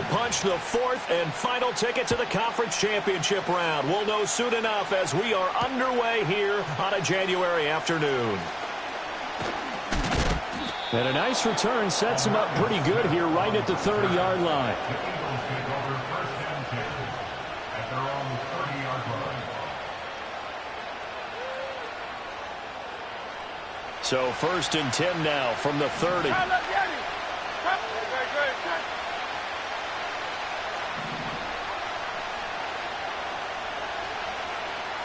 will punch the fourth and final ticket to the conference championship round. We'll know soon enough as we are underway here on a January afternoon. And a nice return sets him up pretty good here right at the 30-yard line. So 1st and 10 now from the 30.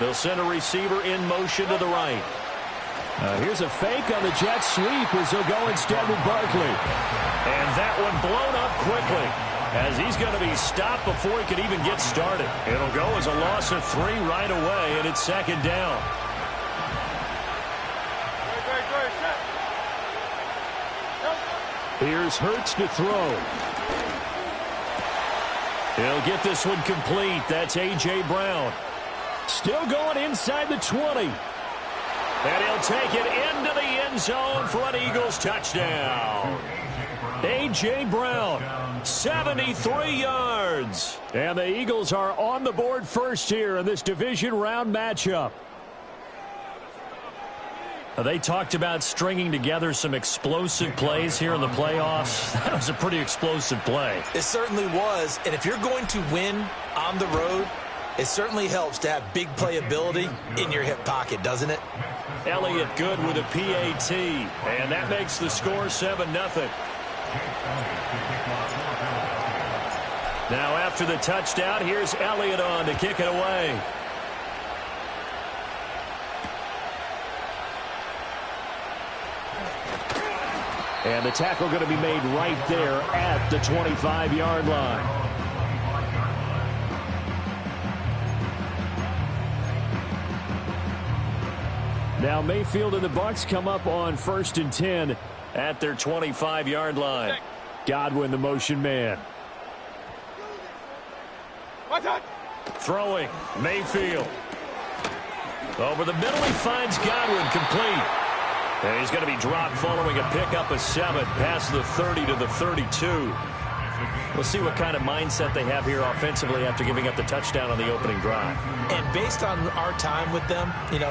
They'll send a receiver in motion to the right. Here's a fake on the jet sweep as they'll go instead with Barkley. And that one blown up quickly as he's going to be stopped before he could even get started. It'll go as a loss of 3 right away, and it's 2nd down. Here's Hurts to throw. He'll get this one complete. That's A.J. Brown. Still going inside the 20. And he'll take it into the end zone for an Eagles touchdown. A.J. Brown, 73 yards. And the Eagles are on the board first here in this division round matchup. They talked about stringing together some explosive plays here in the playoffs. That was a pretty explosive play. It certainly was. And if you're going to win on the road, it certainly helps to have big playability in your hip pocket, doesn't it? Elliott good with a PAT. And that makes the score 7-0. Now after the touchdown, here's Elliott on to kick it away. And the tackle going to be made right there at the 25-yard line. Now Mayfield and the Bucs come up on 1st and 10 at their 25-yard line. Godwin, the motion man. Throwing, Mayfield. Over the middle, he finds Godwin, complete. And he's going to be dropped following a pickup of 7 past the 30 to the 32. We'll see what kind of mindset they have here offensively after giving up the touchdown on the opening drive. And based on our time with them,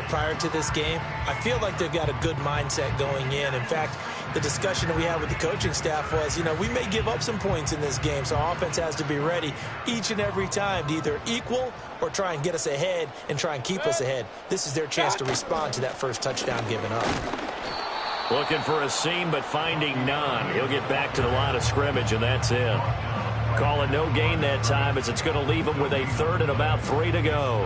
prior to this game, I feel like they've got a good mindset going in. In fact, the discussion that we had with the coaching staff was, we may give up some points in this game, so our offense has to be ready each and every time to either equal or try and get us ahead and try and keep us ahead. This is their chance to respond to that first touchdown given up. Looking for a seam, but finding none. He'll get back to the line of scrimmage, and that's it. Calling no gain that time as it's going to leave him with a 3rd and about 3 to go.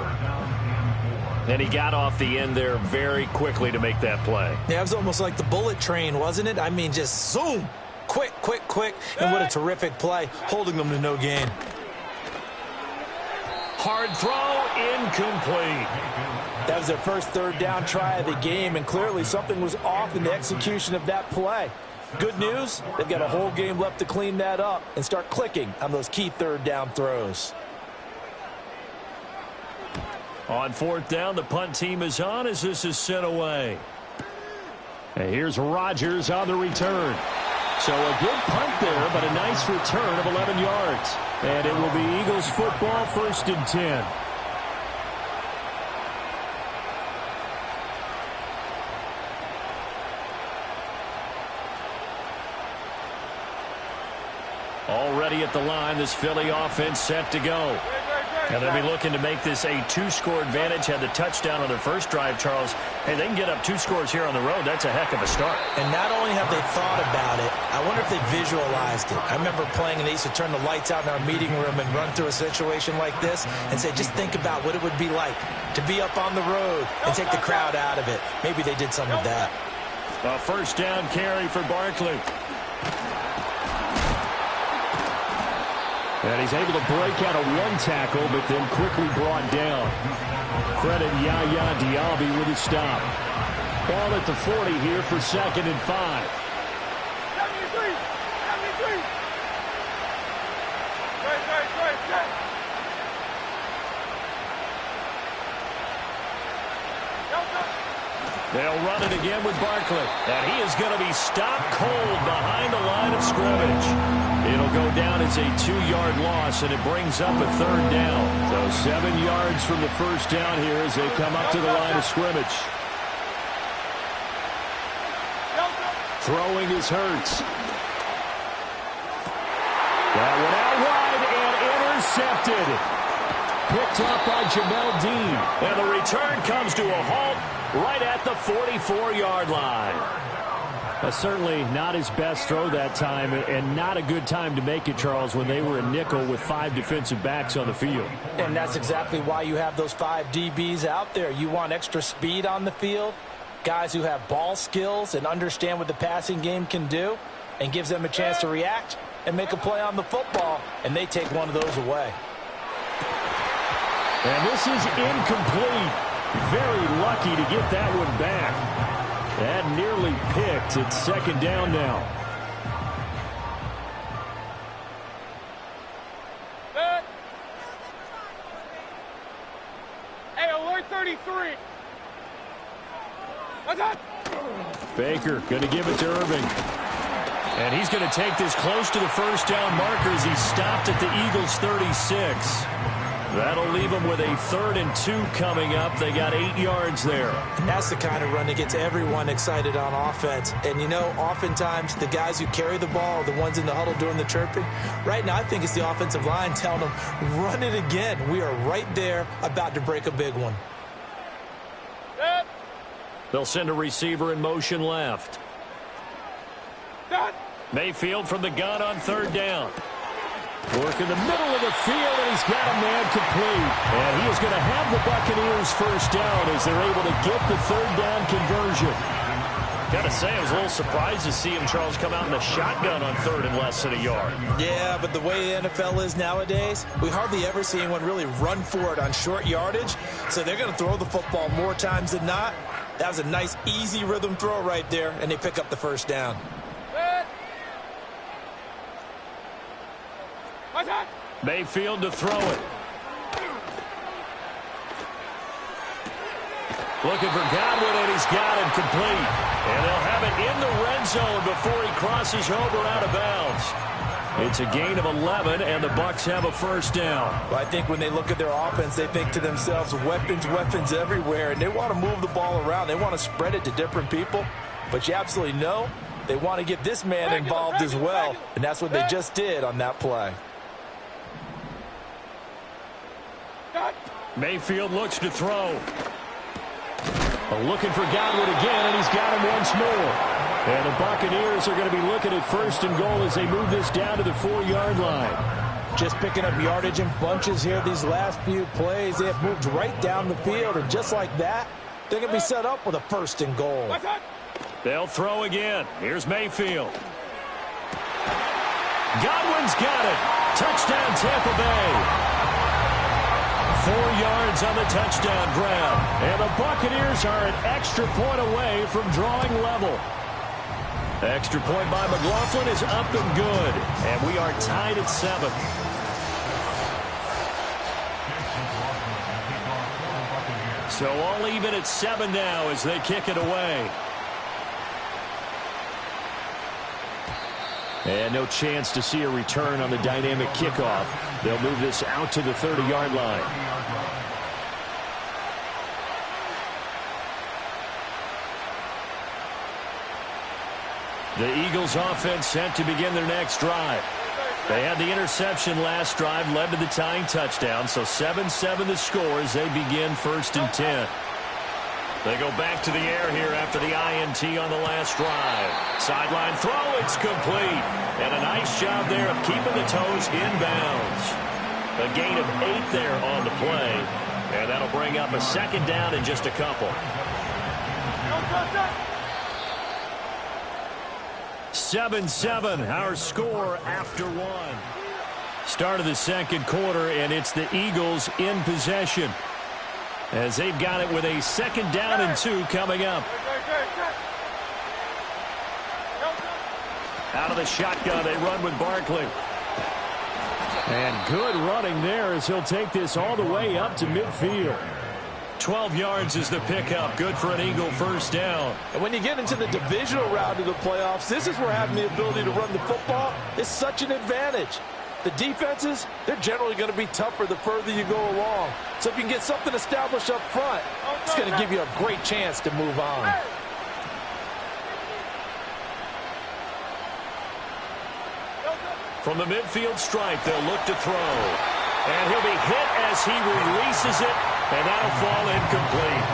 And he got off the end there very quickly to make that play. Yeah, it was almost like the bullet train, wasn't it? I mean, just zoom. Quick, quick, quick. And what a terrific play, holding them to no gain. Hard throw, incomplete. That was their first 3rd down try of the game, and clearly something was off in the execution of that play. Good news, they've got a whole game left to clean that up and start clicking on those key 3rd down throws. On 4th down, the punt team is on as this is sent away. And here's Rodgers on the return. So a good punt there, but a nice return of 11 yards. And it will be Eagles football, 1st and 10. Already at the line, this Philly offense set to go. And they'll be looking to make this a 2-score advantage. Had the touchdown on their first drive, Charles. Hey, they can get up 2 scores here on the road. That's a heck of a start. And not only have they thought about it, I wonder if they visualized it. I remember playing, and they used to turn the lights out in our meeting room and run through a situation like this and say, just think about what it would be like to be up on the road and take the crowd out of it. Maybe they did some of that. A 1st down carry for Barkley. And he's able to break out of 1 tackle, but then quickly brought down. Credit Yaya Diaby with his stop. Ball at the 40 here for 2nd and 5. They'll run it again with Barkley. And he is going to be stopped cold behind the line of scrimmage. It'll It'll go down as a 2-yard loss, and it brings up a 3rd down. So 7 yards from the first down here as they come up to the line of scrimmage. Throwing is Hurts. That one out wide and intercepted. Picked up by Jamel Dean. And the return comes to a halt right at the 44-yard line. Certainly not his best throw that time, and not a good time to make it, Charles, when they were a nickel with 5 defensive backs on the field. And that's exactly why you have those 5 DBs out there. You want extra speed on the field, guys who have ball skills and understand what the passing game can do, and gives them a chance to react and make a play on the football, and they take one of those away. And this is incomplete. Very lucky to get that one back. That nearly picked. It's 2nd down now. Hey, alert 33. What's up? Baker going to give it to Irving. And he's going to take this close to the first down marker as he stopped at the Eagles' 36. That'll leave them with a 3rd and 2 coming up. They got 8 yards there. And that's the kind of run that gets everyone excited on offense. And, you know, oftentimes the guys who carry the ball are the ones in the huddle doing the chirping. Right now, I think it's the offensive line telling them, run it again. We are right there about to break a big one. They'll send a receiver in motion left. Mayfield from the gun on 3rd down. Work in the middle of the field, and he's got a man complete. And he is going to have the Buccaneers first down as they're able to get the 3rd down conversion. Got to say, I was a little surprised to see him, Charles, come out in the shotgun on 3rd and less than a yard. Yeah, but the way the NFL is nowadays, we hardly ever see anyone really run for it on short yardage. So they're going to throw the football more times than not. That was a nice, easy rhythm throw right there, and they pick up the first down. Mayfield to throw it. Looking for Godwin, and he's got it complete. And they'll have it in the red zone before he crosses over out of bounds. It's a gain of 11, and the Bucs have a first down. Well, I think when they look at their offense, they think to themselves, weapons, weapons everywhere, and they want to move the ball around. They want to spread it to different people, but you absolutely know they want to get this man involved as well, and that's what they just did on that play. Mayfield looks to throw. Looking for Godwin again, and he's got him once more. And the Buccaneers are going to be looking at 1st and goal as they move this down to the 4-yard line. Just picking up yardage in bunches here these last few plays. They have moved right down the field, and just like that, they're going to be set up with a 1st and goal. They'll throw again. Here's Mayfield. Godwin's got it. Touchdown, Tampa Bay. 4 yards on the touchdown grab. And the Buccaneers are an extra point away from drawing level. Extra point by McLaughlin is up and good. And we are tied at 7. So all even at 7 now as they kick it away. And no chance to see a return on the dynamic kickoff. They'll move this out to the 30-yard line. The Eagles offense set to begin their next drive. They had the interception last drive, led to the tying touchdown, so 7-7 the score as they begin 1st and 10. They go back to the air here after the INT on the last drive. Sideline throw, it's complete. And a nice job there of keeping the toes inbounds. A gain of 8 there on the play. And that'll bring up a 2nd down in just a couple. 7-7, our score after 1. Start of the 2nd quarter, and it's the Eagles in possession, as they've got it with a 2nd down and 2 coming up. Out of the shotgun, they run with Barkley. And good running there as he'll take this all the way up to midfield. 12 yards is the pickup. Good for an Eagle first down. And when you get into the divisional round of the playoffs, this is where having the ability to run the football is such an advantage. The defenses, they're generally going to be tougher the further you go along. So if you can get something established up front, it's going to give you a great chance to move on. From the midfield stripe, they'll look to throw. And he'll be hit as he releases it, and that'll fall incomplete.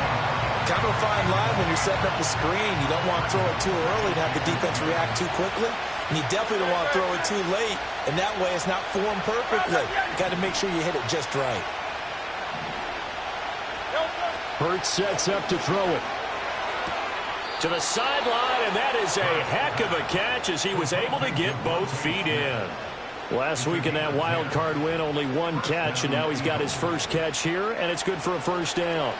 Kind of a fine line when you're setting up the screen. You don't want to throw it too early and have the defense react too quickly. And you definitely don't want to throw it too late, and that way it's not formed perfectly. You got to make sure you hit it just right. Hurts sets up to throw it. To the sideline, and that is a heck of a catch as he was able to get both feet in. Last week in that wild card win, only one catch, and now he's got his first catch here, and it's good for a first down.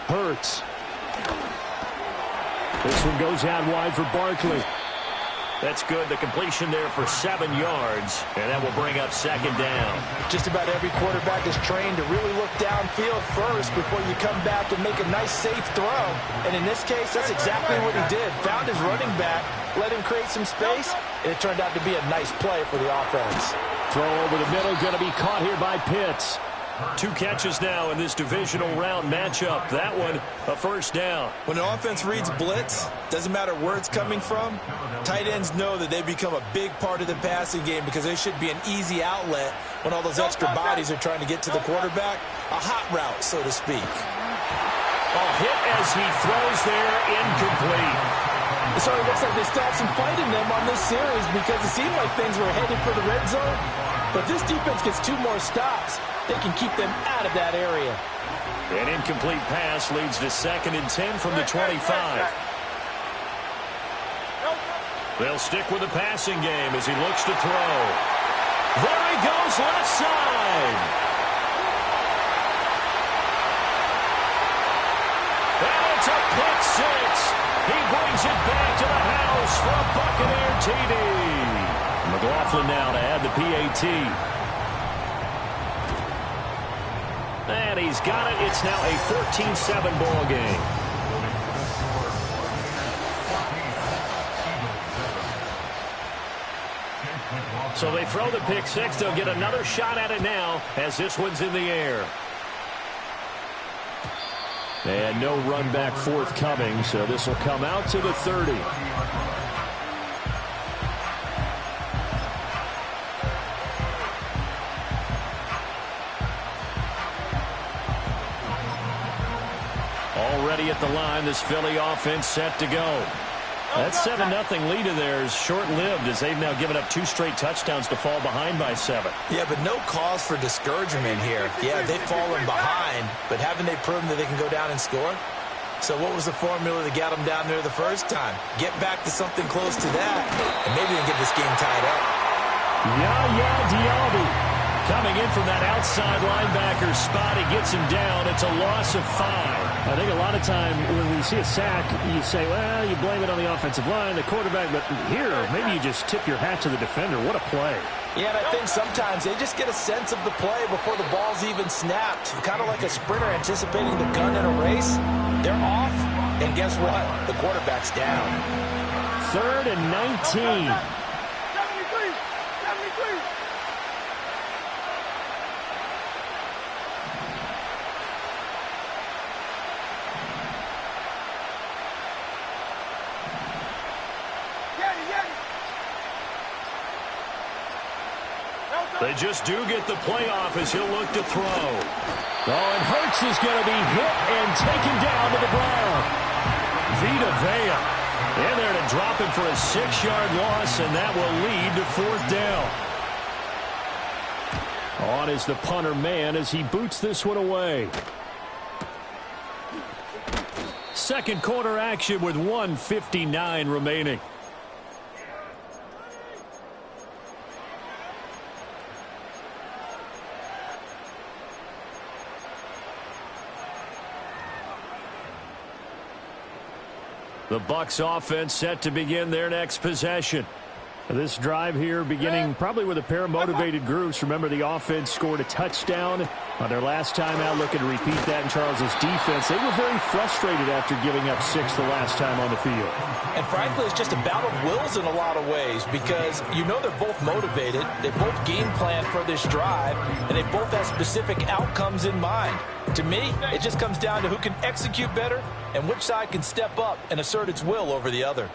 Hurts. This one goes out wide for Barkley. That's good. The completion there for 7 yards, and that will bring up second down. Just about every quarterback is trained to really look downfield first before you come back and make a nice, safe throw. And in this case, that's exactly what he did. Found his running back, let him create some space, and it turned out to be a nice play for the offense. Throw over the middle, going to be caught here by Pitts. 2 catches now in this divisional round matchup. That one, a first down. When an offense reads blitz, doesn't matter where it's coming from, tight ends know that they become a big part of the passing game because they should be an easy outlet when all those extra bodies are trying to get to the quarterback. A hot route, so to speak. Hit as he throws there, incomplete. So it looks like they still have some fight in them on this series because it seemed like things were headed for the red zone. But this defense gets 2 more stops. They can keep them out of that area. An incomplete pass leads to 2nd and 10 from the 25. They'll stick with the passing game as he looks to throw. There he goes, left side. And it's a pick 6. He brings it back to the house for a Buccaneer TD. McLaughlin now to add the PAT. And he's got it. It's now a 14-7 ball game. So they throw the pick 6. They'll get another shot at it now as this one's in the air. And no run back forthcoming, so this will come out to the 30. Already at the line, this Philly offense set to go. That 7-0 lead of theirs short-lived as they've now given up 2 straight touchdowns to fall behind by 7. Yeah, but no cause for discouragement here. Yeah, they've fallen behind, but haven't they proven that they can go down and score? So what was the formula that got them down there the first time? Get back to something close to that, and maybe they can get this game tied up. Yaya Diaby coming in from that outside linebacker spot. He gets him down. It's a loss of 5. I think a lot of time when we see a sack, you say, well, you blame it on the offensive line, the quarterback, but here, maybe you just tip your hat to the defender. What a play. Yeah, and I think sometimes they just get a sense of the play before the ball's even snapped. Kind of like a sprinter anticipating the gun in a race. They're off, and guess what? The quarterback's down. 3rd and 19. 73. They just do get the playoff as he'll look to throw. Oh, and Hurts is going to be hit and taken down to the ground. Vita Vea in there to drop him for a 6-yard loss, and that will lead to 4th down. On is the punter man as he boots this one away. Second quarter action with 1:59 remaining. The Bucs offense set to begin their next possession. This drive here beginning probably with a pair of motivated groups. Remember, the offense scored a touchdown on their last time out, looking to repeat that in Charles's defense. They were very frustrated after giving up 6 the last time on the field. And frankly, it's just a battle of wills in a lot of ways because you know they're both motivated. They both game plan for this drive, and they both have specific outcomes in mind. To me, it just comes down to who can execute better and which side can step up and assert its will over the other.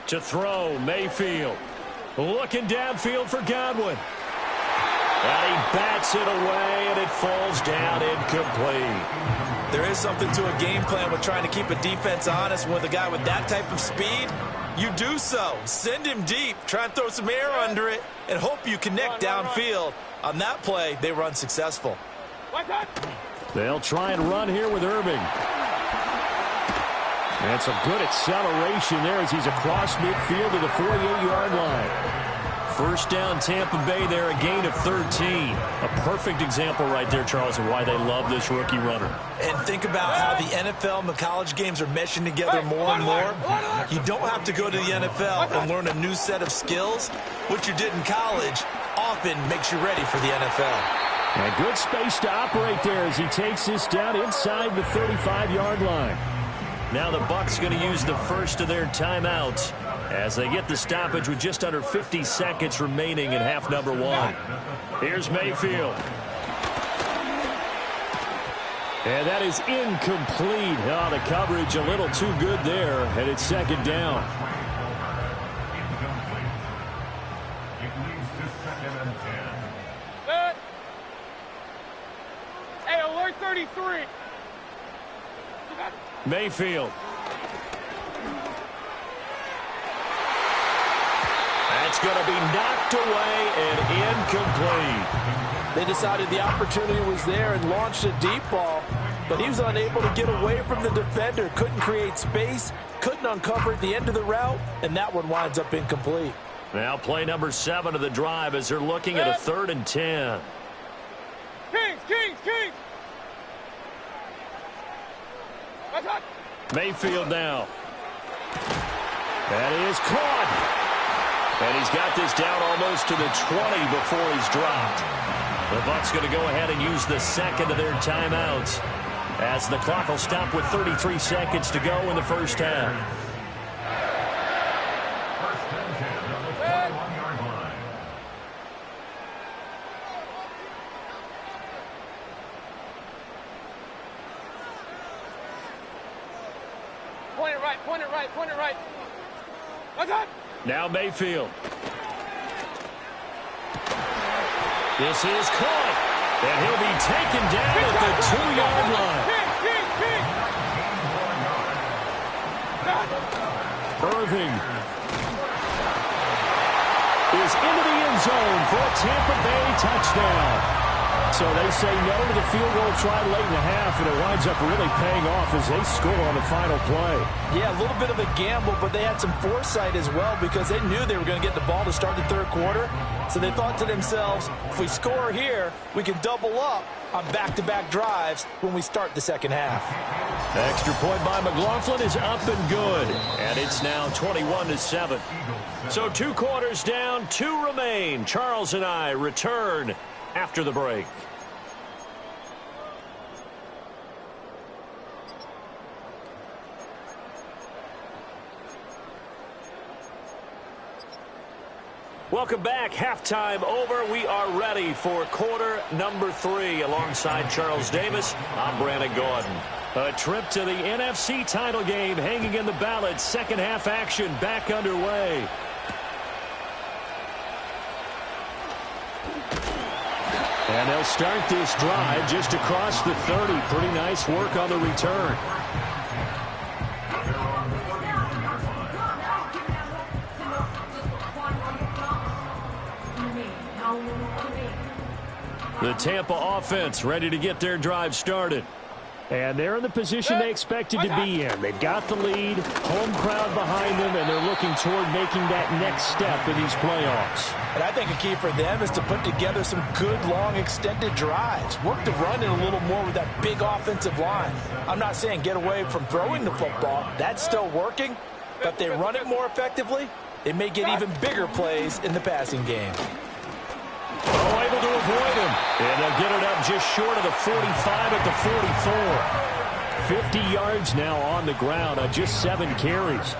To throw, Mayfield. Looking downfield for Godwin. And he bats it away, and it falls down incomplete. There is something to a game plan with trying to keep a defense honest with a guy with that type of speed. You do so. Send him deep. Try and throw some air under it and hope you connect downfield. On that play, they were unsuccessful. They'll try and run here with Irving. And some good acceleration there as he's across midfield to the 48-yard line. First down, Tampa Bay there, a gain of 13. A perfect example right there, Charles, of why they love this rookie runner. And think about how the NFL and the college games are meshing together more and more. You don't have to go to the NFL and learn a new set of skills. What you did in college often makes you ready for the NFL. And good space to operate there as he takes this down inside the 35-yard line. Now the Bucs going to use the first of their timeouts as they get the stoppage with just under 50 seconds remaining in half number 1. Here's Mayfield. And that is incomplete. Oh, the coverage a little too good there, and it's second down. Hey, alert 33. Mayfield. That's going to be knocked away and incomplete. They decided the opportunity was there and launched a deep ball, but he was unable to get away from the defender, couldn't create space, couldn't uncover at the end of the route, and that one winds up incomplete. Now play number 7 of the drive as they're looking at a 3rd and 10. Kings. Mayfield now. That is caught. And he's got this down almost to the 20 before he's dropped. The Bucs going to go ahead and use the second of their timeouts as the clock will stop with 33 seconds to go in the first half. Point it right. What's that? Now Mayfield. This is caught. And he'll be taken down at the 2-yard line. Irving is into the end zone for a Tampa Bay touchdown. So they say no to the field goal try late in the half, and it winds up really paying off as they score on the final play. Yeah, a little bit of a gamble, but they had some foresight as well because they knew they were going to get the ball to start the third quarter. So they thought to themselves, if we score here, we can double up on back-to-back drives when we start the second half. Extra point by McLaughlin is up and good, and it's now 21-7. So 2 quarters down, 2 remain. Charles and I return after the break. Welcome back. Halftime over. We are ready for quarter number 3. Alongside Charles Davis, I'm Brandon Gordon. A trip to the NFC title game hanging in the balance. Second half action back underway. And they'll start this drive just across the 30. Pretty nice work on the return. The Tampa offense ready to get their drive started. And they're in the position they expected to be in. They've got the lead, home crowd behind them, and they're looking toward making that next step in these playoffs. And I think a key for them is to put together some good, long, extended drives. Work the run in a little more with that big offensive line. I'm not saying get away from throwing the football. That's still working. But if they run it more effectively, they may get even bigger plays in the passing game. Oh, able to avoid him. And they'll get it up just short of the 45 at the 44. 50 yards now on the ground on just 7 carries.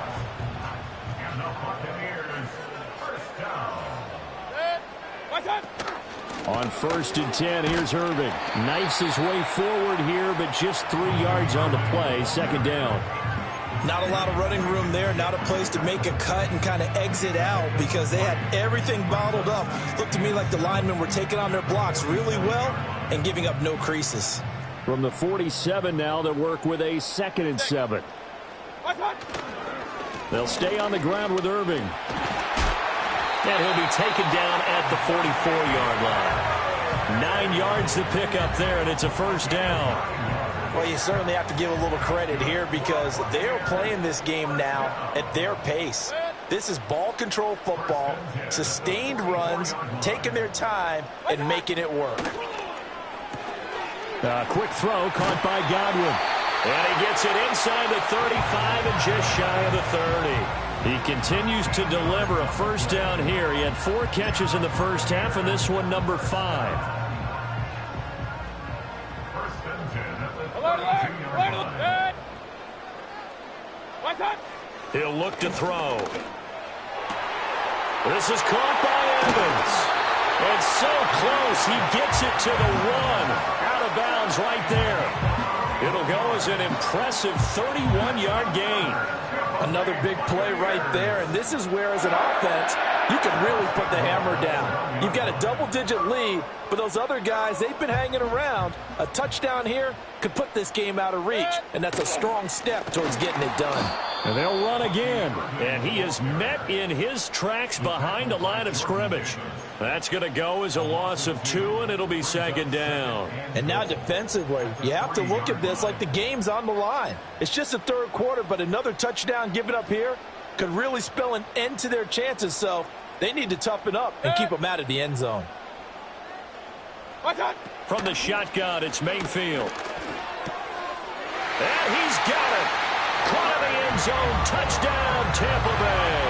On 1st and 10, here's Irving. Knifes his way forward here, but just 3 yards on the play. 2nd down. Not a lot of running room there, not a place to make a cut and kind of exit out because they had everything bottled up. Looked to me like the linemen were taking on their blocks really well and giving up no creases. From the 47 now, they'll work with a 2nd and 7. They'll stay on the ground with Irving. And he'll be taken down at the 44-yard line. 9 yards to pick up there, and it's a 1st down. Well, you certainly have to give a little credit here because they're playing this game now at their pace. This is ball control football, sustained runs, taking their time, and making it work. A quick throw caught by Godwin. And he gets it inside the 35 and just shy of the 30. He continues to deliver a 1st down here. He had 4 catches in the 1st half, and this one number 5. He'll look to throw. This is caught by Evans. And so close, he gets it to the 1. Out of bounds right there. It'll go as an impressive 31-yard gain. Another big play right there, and this is where, as an offense, you can really put the hammer down. You've got a double-digit lead, but those other guys, they've been hanging around. A touchdown here could put this game out of reach, and that's a strong step towards getting it done. And they'll run again. And he is met in his tracks behind the line of scrimmage. That's going to go as a loss of 2, and it'll be 2nd down. And now defensively, you have to look at this like the game's on the line. It's just the 3rd quarter, but another touchdown given up here could really spell an end to their chances, so they need to toughen up and keep them out of the end zone. From the shotgun, it's Mayfield. And he's got it. Caught in the end zone. Touchdown, Tampa Bay.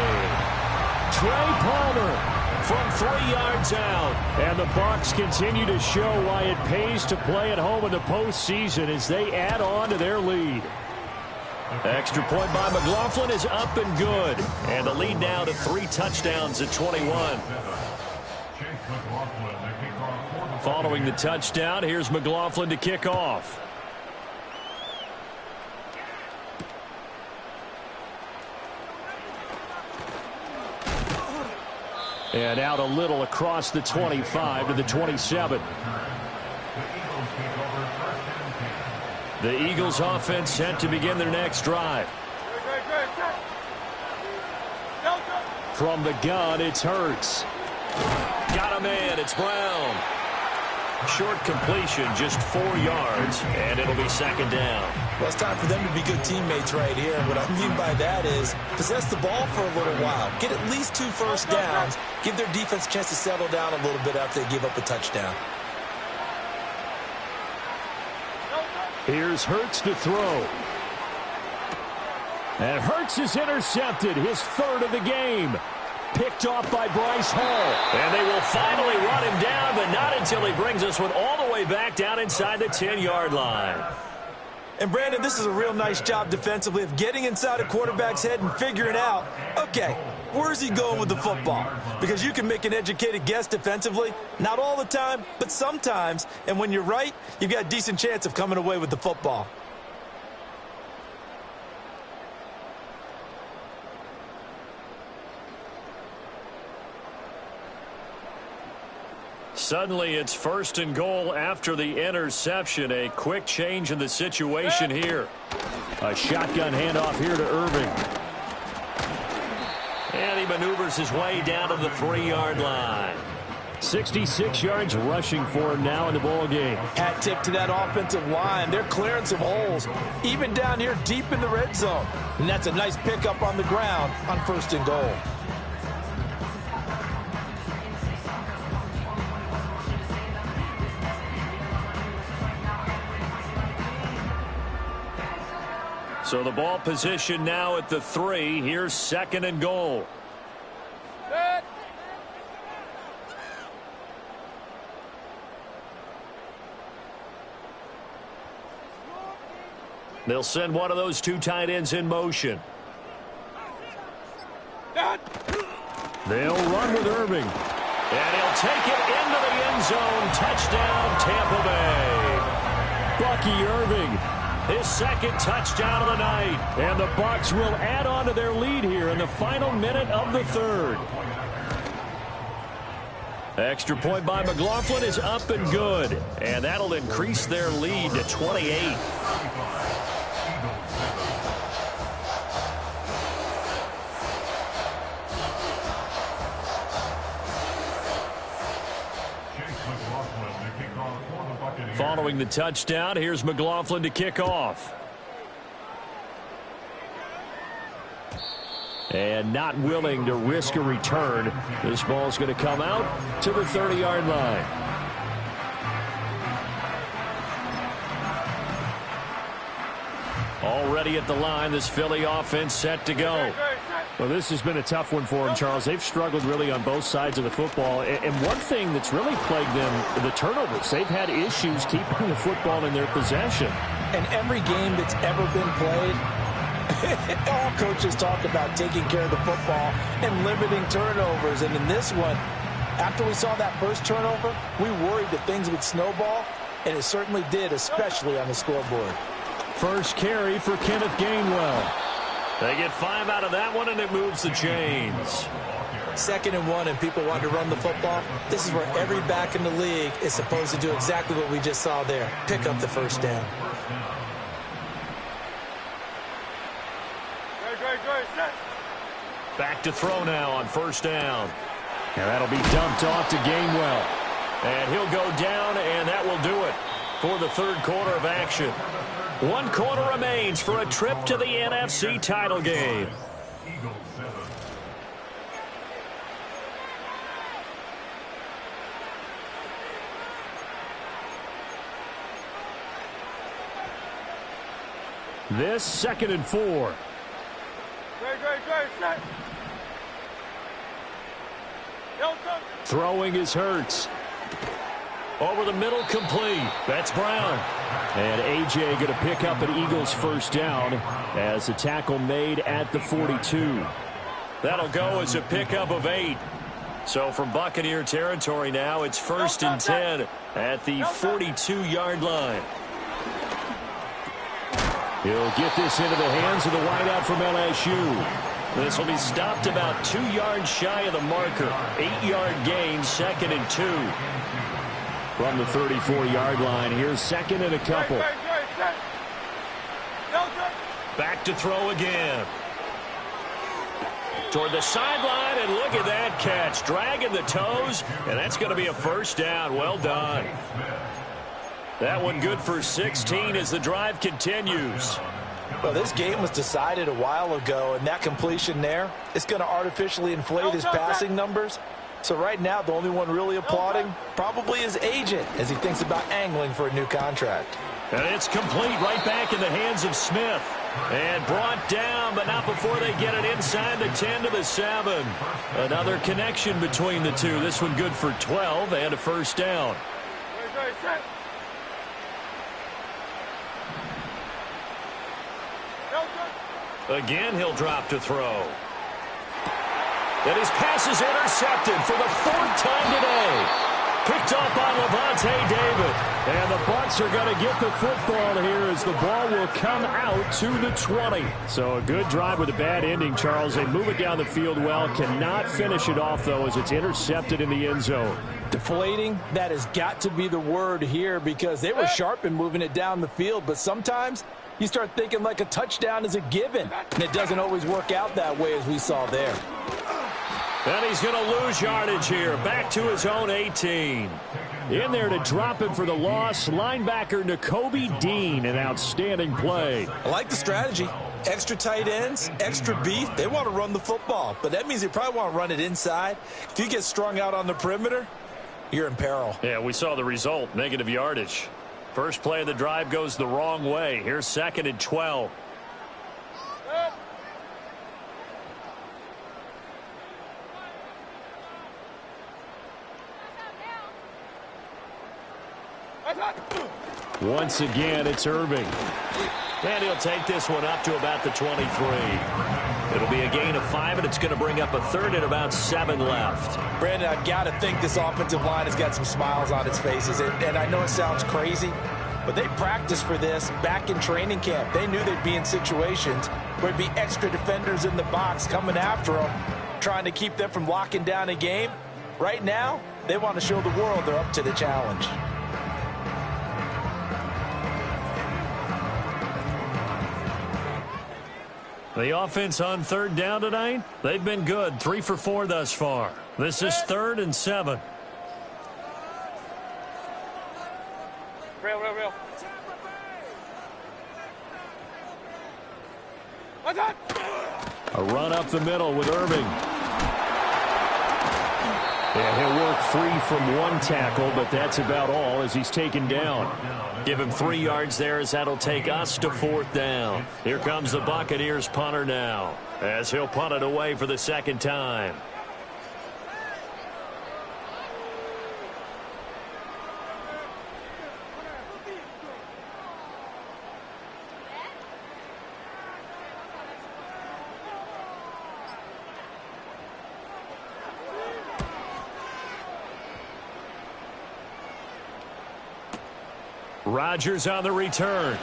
Trey Palmer from 3 yards out. And the Bucs continue to show why it pays to play at home in the postseason as they add on to their lead. Extra point by McLaughlin is up and good. And the lead now to 3 touchdowns at 21. Following the touchdown, here's McLaughlin to kick off. And out a little across the 25 to the 27. The Eagles offense set to begin their next drive. From the gun, it's Hurts. Got a man, it's Brown. Short completion, just 4 yards, and it'll be 2nd down. Well, it's time for them to be good teammates right here. What I mean by that is possess the ball for a little while. Get at least 2 first downs. Give their defense a chance to settle down a little bit after they give up a touchdown. Here's Hurts to throw. And Hurts is intercepted, his 3rd of the game. Picked off by Bryce Hall. And they will finally run him down, but not until he brings this one all the way back down inside the 10-yard line. And, Brandon, this is a real nice job defensively of getting inside a quarterback's head and figuring out, okay, where's he going with the football? Because you can make an educated guess defensively. Not all the time, but sometimes. And when you're right, you've got a decent chance of coming away with the football. Suddenly, it's 1st and goal after the interception. A quick change in the situation here. A shotgun handoff here to Irving. And he maneuvers his way down to the 3-yard line. 66 yards rushing for him now in the ball game. Hat tip to that offensive line. They're clearing some holes, even down here deep in the red zone. And that's a nice pickup on the ground on 1st and goal. So the ball position now at the 3. Here's 2nd and goal. Set. They'll send one of those 2 tight ends in motion. Set. They'll run with Irving. And he'll take it into the end zone. Touchdown, Tampa Bay. Bucky Irving, His 2nd touchdown of the night. and the Bucs will add on to their lead here in the final minute of the 3rd. Extra point by McLaughlin is up and good. And that'll increase their lead to 28. Following the touchdown, here's McLaughlin to kick off. And not willing to risk a return. This ball's going to come out to the 30-yard line. Already at the line, this Philly offense set to go. Well, this has been a tough one for them, Charles. They've struggled really on both sides of the football. And one thing that's really plagued them, the turnovers. They've had issues keeping the football in their possession. And every game that's ever been played, all coaches talk about taking care of the football and limiting turnovers. And in this one, after we saw that first turnover, we worried that things would snowball, and it certainly did, especially on the scoreboard. First carry for Kenneth Gainwell. They get 5 out of that one, and it moves the chains. 2nd and 1, and people want to run the football. This is where every back in the league is supposed to do exactly what we just saw there. Pick up the 1st down. Back to throw now on 1st down. And that'll be dumped off to Gainwell. And he'll go down, and that will do it for the 3rd quarter of action. 1 quarter remains for a trip to the NFC title game. This 2nd and 4. Throwing is Hurts. Over the middle, complete. That's Brown. And A.J. going to pick up an Eagles 1st down as the tackle made at the 42. That'll go as a pickup of 8. So from Buccaneer territory now, it's 1st and 10 at the 42-yard line. He'll get this into the hands of the wideout from LSU. This will be stopped about 2 yards shy of the marker. 8-yard gain, 2nd and 2. From the 34-yard line, here's 2nd and a couple. Back to throw again. Toward the sideline, and look at that catch. Dragging the toes, and that's going to be a 1st down. Well done. That one good for 16 as the drive continues. Well, this game was decided a while ago, and that completion there is going to artificially inflate his passing numbers. So right now, the only one really applauding probably his agent as he thinks about angling for a new contract. And it's complete right back in the hands of Smith. And brought down, but not before they get it inside the 10 to the 7. Another connection between the two. This one good for 12 and a 1st down. Again, he'll drop to throw. And his pass is intercepted for the 4th time today. Picked up by Lavonte David. And the Bucs are going to get the football here as the ball will come out to the 20. So a good drive with a bad ending, Charles. They move it down the field well. Cannot finish it off, though, as it's intercepted in the end zone. Deflating, that has got to be the word here because they were sharp in moving it down the field. But sometimes you start thinking like a touchdown is a given. And it doesn't always work out that way as we saw there. And he's going to lose yardage here. Back to his own 18. In there to drop him for the loss, linebacker Nakobe Dean, an outstanding play. I like the strategy. Extra tight ends, extra beef. They want to run the football, but that means they probably want to run it inside. If you get strung out on the perimeter, you're in peril. Yeah, we saw the result, negative yardage. First play of the drive goes the wrong way. Here's 2nd and 12. Once again, it's Irving. And he'll take this one up to about the 23. It'll be a gain of 5, and it's going to bring up a 3rd and about 7 left. Brandon, I've got to think this offensive line has got some smiles on its faces. And I know it sounds crazy, but they practiced for this back in training camp. They knew they'd be in situations where there'd be extra defenders in the box coming after them, trying to keep them from locking down a game. Right now, they want to show the world they're up to the challenge. The offense on 3rd down tonight, they've been good. 3 for 4 thus far. This is 3rd and 7. Real. What's up? A run up the middle with Irving. And he'll work free from 1 tackle, but that's about all as he's taken down. Give him 3 yards there as that'll take us to 4th down. Here comes the Buccaneers punter now as he'll punt it away for the 2nd time. Rodgers on the return.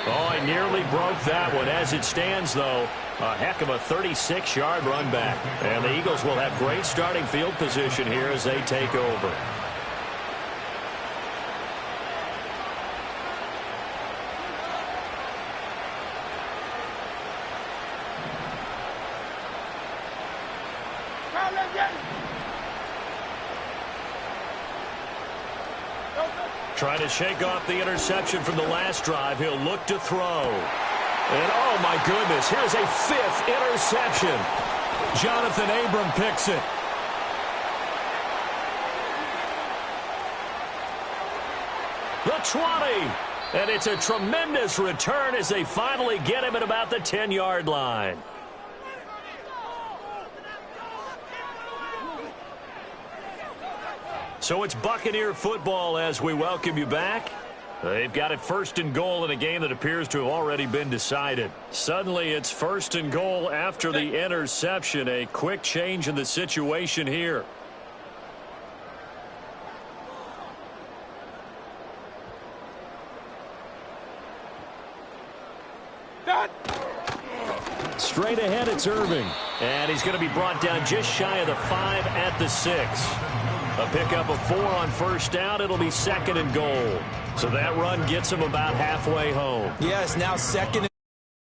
Oh, he nearly broke that one. As it stands, though, a heck of a 36-yard run back. And the Eagles will have great starting field position here as they take over. Trying to shake off the interception from the last drive. He'll look to throw. And, oh, my goodness, here's a 5th interception. Jonathan Abram picks it. The 20. And it's a tremendous return as they finally get him at about the 10-yard line. So it's Buccaneer football as we welcome you back. They've got it 1st and goal in a game that appears to have already been decided. Suddenly it's 1st and goal after the interception. A quick change in the situation here. Straight ahead, it's Irving. And he's going to be brought down just shy of the 5 at the 6. A pickup of 4 on 1st down. It'll be 2nd and goal. So that run gets him about halfway home. Yes, now 2nd